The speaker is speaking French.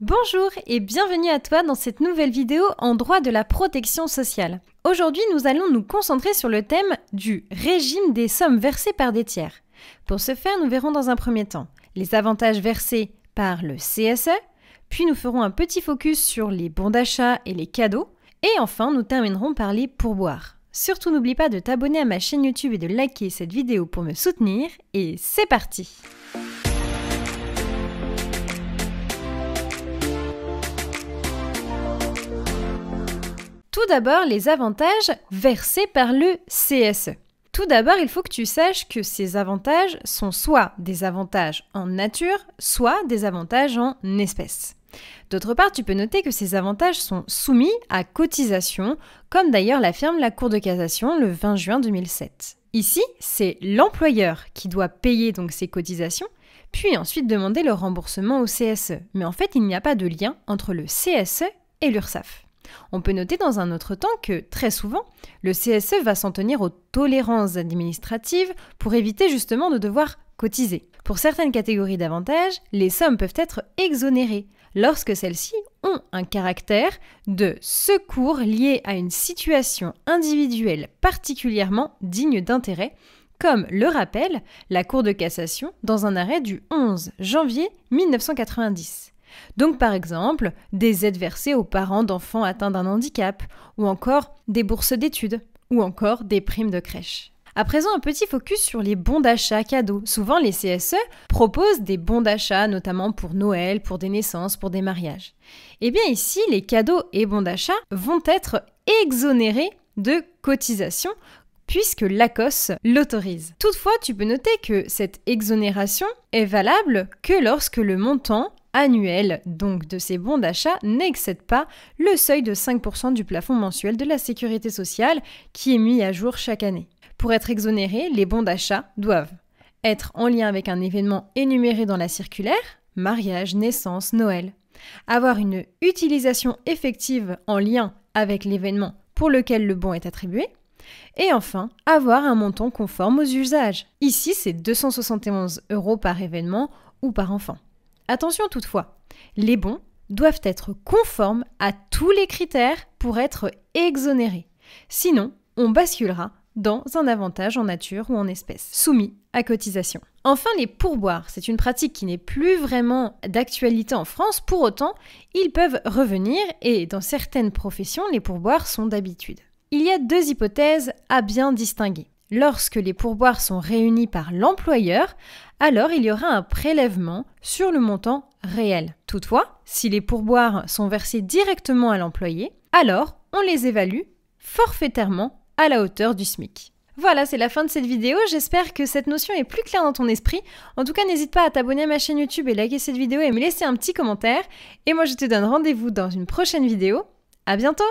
Bonjour et bienvenue à toi dans cette nouvelle vidéo en droit de la protection sociale. Aujourd'hui, nous allons nous concentrer sur le thème du régime des sommes versées par des tiers. Pour ce faire, nous verrons dans un premier temps les avantages versés par le CSE, puis nous ferons un petit focus sur les bons d'achat et les cadeaux, et enfin nous terminerons par les pourboires. Surtout n'oublie pas de t'abonner à ma chaîne YouTube et de liker cette vidéo pour me soutenir, et c'est parti! Tout d'abord, les avantages versés par le CSE. Tout d'abord, il faut que tu saches que ces avantages sont soit des avantages en nature, soit des avantages en espèces. D'autre part, tu peux noter que ces avantages sont soumis à cotisation, comme d'ailleurs l'affirme la Cour de cassation le 20 juin 2007. Ici, c'est l'employeur qui doit payer donc ces cotisations, puis ensuite demander le remboursement au CSE. Mais en fait, il n'y a pas de lien entre le CSE et l'URSSAF. On peut noter dans un autre temps que, très souvent, le CSE va s'en tenir aux tolérances administratives pour éviter justement de devoir cotiser. Pour certaines catégories d'avantages, les sommes peuvent être exonérées lorsque celles-ci ont un caractère de secours lié à une situation individuelle particulièrement digne d'intérêt, comme le rappelle la Cour de cassation dans un arrêt du 11 janvier 1990. Donc par exemple, des aides versées aux parents d'enfants atteints d'un handicap, ou encore des bourses d'études, ou encore des primes de crèche. À présent, un petit focus sur les bons d'achat cadeaux. Souvent, les CSE proposent des bons d'achat, notamment pour Noël, pour des naissances, pour des mariages. Et bien ici, les cadeaux et bons d'achat vont être exonérés de cotisations, puisque l'ACOS l'autorise. Toutefois, tu peux noter que cette exonération est valable que lorsque le montant annuel donc de ces bons d'achat n'excède pas le seuil de 5% du plafond mensuel de la sécurité sociale qui est mis à jour chaque année. Pour être exonérés, les bons d'achat doivent être en lien avec un événement énuméré dans la circulaire, mariage, naissance, Noël, avoir une utilisation effective en lien avec l'événement pour lequel le bon est attribué, et enfin, avoir un montant conforme aux usages. Ici, c'est 271 € par événement ou par enfant. Attention toutefois, les bons doivent être conformes à tous les critères pour être exonérés. Sinon, on basculera dans un avantage en nature ou en espèces, soumis à cotisation. Enfin, les pourboires, c'est une pratique qui n'est plus vraiment d'actualité en France, pour autant, ils peuvent revenir et dans certaines professions, les pourboires sont d'habitude. Il y a deux hypothèses à bien distinguer. Lorsque les pourboires sont réunis par l'employeur, alors il y aura un prélèvement sur le montant réel. Toutefois, si les pourboires sont versés directement à l'employé, alors on les évalue forfaitairement à la hauteur du SMIC. Voilà, c'est la fin de cette vidéo. J'espère que cette notion est plus claire dans ton esprit. En tout cas, n'hésite pas à t'abonner à ma chaîne YouTube et liker cette vidéo et me laisser un petit commentaire. Et moi, je te donne rendez-vous dans une prochaine vidéo. À bientôt!